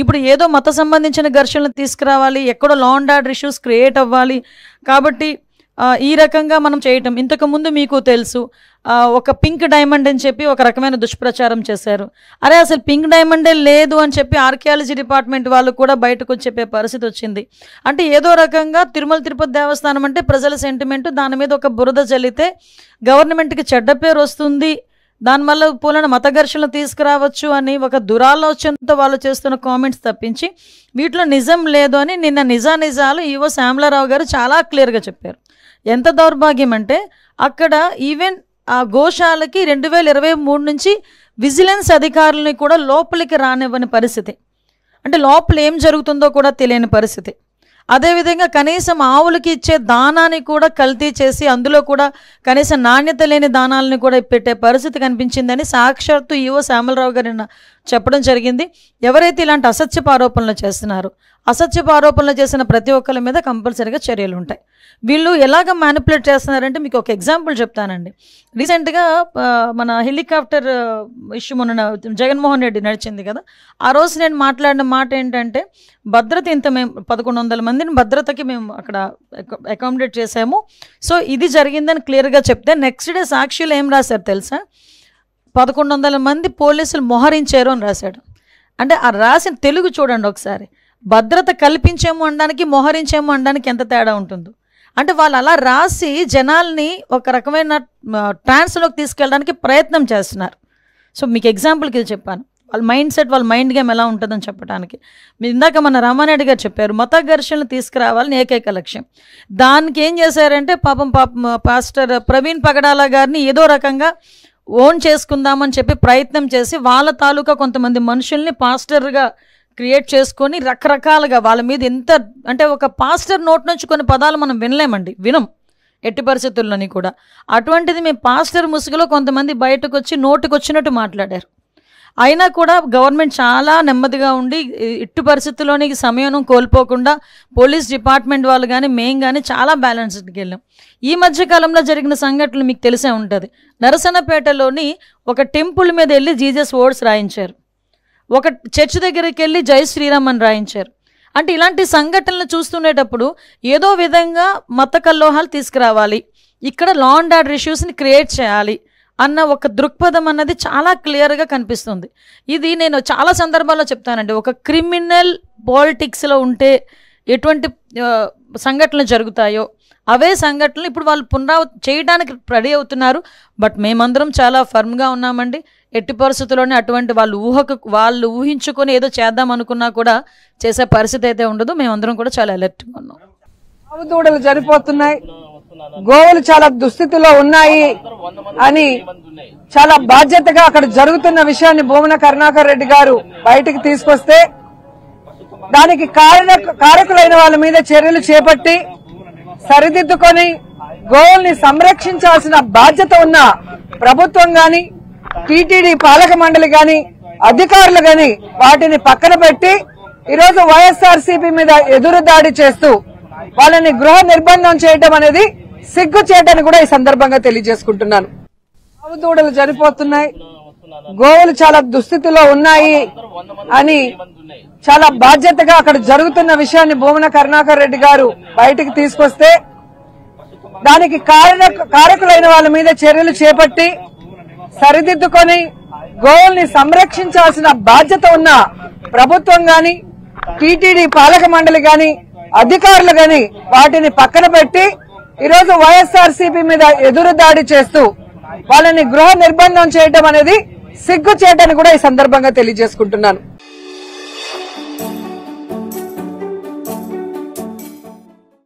ఇప్పుడు ఏదో మత సంబంధించిన ఘర్షణలు తీసుకురావాలి, ఎక్కడో law and order issues create అవ్వాలి కాబట్టి ఈ రకంగా మనం చేయటం. ఇంతకుముందు మీకు తెలుసు ఒక పింక్ డైమండ్ అని చెప్పి ఒక రకమైన దుష్ప్రచారం చేశారు. అరే అసలు పింక్ డైమండే లేదు అని చెప్పి ఆర్కియాలజీ డిపార్ట్మెంట్ వాళ్ళు కూడా బయటకు వచ్చి చెప్పే పరిస్థితి వచ్చింది. అంటే ఏదో రకంగా తిరుమల తిరుపతి దేవస్థానం అంటే ప్రజల సెంటిమెంటు, దాని మీద ఒక బురద జల్లితే గవర్నమెంట్కి చెడ్డ పేరు వస్తుంది, దానివల్ల పూలన మత ఘర్షణలు తీసుకురావచ్చు అని ఒక దురాలోచనతో వాళ్ళు చేస్తున్న కామెంట్స్ తప్పించి వీటిలో నిజం లేదు అని నిన్న నిజాలు ఈవో శ్యామలారావు గారు చాలా క్లియర్గా చెప్పారు. ఎంత దౌర్భాగ్యం అంటే అక్కడ ఈవెన్ ఆ గోశాలకి 2023 నుంచి విజిలెన్స్ అధికారులని కూడా లోపలికి రానివ్వని పరిస్థితి, అంటే లోపల ఏం జరుగుతుందో కూడా తెలియని పరిస్థితి. అదేవిధంగా కనీసం ఆవులకి ఇచ్చే దానాన్ని కూడా కల్తీ చేసి అందులో కూడా కనీసం నాణ్యత లేని దానాలని కూడా పెట్టే పరిస్థితి కనిపించిందని సాక్షాత్తు ఈవో శ్యామలరావు గారు చెప్పడం జరిగింది. ఎవరైతే ఇలాంటి అసత్యపు ఆరోపణలు చేస్తున్నారో, అసత్యపు ఆరోపణలు చేసిన ప్రతి ఒక్కరి మీద కంపల్సరీగా చర్యలు ఉంటాయి. వీళ్ళు ఎలాగ మ్యానిపులేట్ చేస్తున్నారంటే మీకు ఒక ఎగ్జాంపుల్ చెప్తానండి. రీసెంట్గా మన హెలికాప్టర్ ఇష్యూ మొన్న జగన్మోహన్ రెడ్డి నడిచింది కదా, ఆ రోజు నేను మాట్లాడిన మాట ఏంటంటే భద్రత ఇంత మేము 1100 మందిని భద్రతకి మేము అక్కడ అకామిడేట్ చేసాము, సో ఇది జరిగిందని క్లియర్గా చెప్తే నెక్స్ట్ డే సాక్షిలో ఏం రాశారు తెలుసా, 1100 మంది పోలీసులు మోహరించారు అని రాశాడు. అంటే ఆ రాసిన తెలుగు చూడండి ఒకసారి, భద్రత కల్పించేమో అనడానికి మోహరించేమో అనడానికి ఎంత తేడా ఉంటుందో. అంటే వాళ్ళు అలా రాసి జనాల్ని ఒక రకమైన ట్రాన్స్లోకి తీసుకెళ్ళడానికి ప్రయత్నం చేస్తున్నారు. సో మీకు ఎగ్జాంపుల్కి ఇది చెప్పాను, వాళ్ళ మైండ్ సెట్, వాళ్ళ మైండ్ గేమ్ ఎలా ఉంటుందని చెప్పడానికి. మీరు ఇందాక మన రామారెడ్డి గారు చెప్పారు మత ఘర్షణలు తీసుకురావాలని ఏకైక లక్ష్యం. దానికి ఏం చేశారంటే పాపం పాస్టర్ ప్రవీణ్ పగడాల గారిని ఏదో రకంగా ఓన్ చేసుకుందామని చెప్పి ప్రయత్నం చేసి వాళ్ళ తాలూకా కొంతమంది మనుషుల్ని పాస్టర్గా క్రియేట్ చేసుకొని రకరకాలుగా వాళ్ళ మీద ఎంత అంటే ఒక పాస్టర్ నోట్ నుంచి కొన్ని పదాలు మనం వినం ఎట్టి పరిస్థితుల్లోని కూడా. అటువంటిది మేము పాస్టర్ ముసుగులో కొంతమంది బయటకు వచ్చి నోటుకు వచ్చినట్టు మాట్లాడారు. అయినా కూడా గవర్నమెంట్ చాలా నెమ్మదిగా ఉండి ఇట్టి పరిస్థితుల్లోని సమయం కోల్పోకుండా పోలీస్ డిపార్ట్మెంట్ వాళ్ళు కానీ మేము కానీ చాలా బ్యాలెన్స్డ్కి వెళ్ళాం. ఈ మధ్యకాలంలో జరిగిన సంఘటనలు మీకు తెలిసే ఉంటుంది. నరసన్నపేటలోని ఒక టెంపుల్ మీద వెళ్ళి జీసస్ వర్డ్స్ రాయించారు, ఒక చర్చ్ దగ్గరికి వెళ్ళి జై శ్రీరామ్ అని రాయించారు. అంటే ఇలాంటి సంఘటనలు చూస్తుండేటప్పుడు ఏదో విధంగా మత కల్లోహాలు తీసుకురావాలి, ఇక్కడ లా అండ్ ఆర్డర్ ఇష్యూస్ని క్రియేట్ చేయాలి అన్న ఒక దృక్పథం అన్నది చాలా క్లియర్గా కనిపిస్తుంది. ఇది నేను చాలా సందర్భాల్లో చెప్తానండి, ఒక క్రిమినల్ పాలిటిక్స్లో ఉంటే ఎటువంటి సంఘటనలు జరుగుతాయో అవే సంఘటనలు ఇప్పుడు వాళ్ళు చేయడానికి రెడీ అవుతున్నారు. బట్ మేమందరం చాలా ఫర్మ్గా ఉన్నామండి. ఎట్టి పరిస్థితుల్లోనే అటువంటి వాళ్ళు ఊహించుకొని ఏదో చేద్దాం అనుకున్నా కూడా చేసే పరిస్థితి అయితే ఉండదు. మేమందరం కూడా చాలా అలర్ట్గా ఉన్నాం. ఆవు దూడలు చనిపోతున్నాయి, గోవులు చాలా దుస్థితిలో ఉన్నాయి అని చాలా బాధ్యతగా అక్కడ జరుగుతున్న విషయాన్ని భూమన కరుణాకర్ రెడ్డి గారు బయటికి తీసుకొస్తే దానికి కారకులైన వాళ్ళ మీద చర్యలు చేపట్టి సరిదిద్దుకొని గోవుల్ని సంరక్షించాల్సిన బాధ్యత ఉన్న ప్రభుత్వం గాని టీటీడీ పాలక మండలి గాని అధికారులు గాని వాటిని పక్కన పెట్టి ఈరోజు వైఎస్ఆర్సీపీ మీద ఎదురుదాడి చేస్తూ వాళ్ళని గృహ నిర్బంధం చేయడం అనేది సిగ్గు చేయడాన్ని కూడా ఈ సందర్భంగా తెలియజేసుకుంటున్నాను. ఆవు దూడలు చనిపోతున్నాయి, గోవులు చాలా దుస్థితిలో ఉన్నాయి అని చాలా బాధ్యతగా అక్కడ జరుగుతున్న విషయాన్ని భూమన కరుణాకర్ రెడ్డి గారు బయటికి తీసుకొస్తే దానికి కారకులైన వాళ్ళ మీద చర్యలు చేపట్టి సరిదిద్దుకొని గోవుల్ని సంరక్షించాల్సిన బాధ్యత ఉన్న ప్రభుత్వం గాని టీటీడీ పాలక మండలి గాని అధికారులు గాని వాటిని పక్కన పెట్టి ఈరోజు వైఎస్ఆర్సీపీ మీద ఎదురుదాడి చేస్తూ వాళ్ళని గృహ నిర్బంధం చేయడం అనేది సిగ్గు చేయడాన్ని కూడా ఈ సందర్భంగా తెలియజేసుకుంటున్నాను.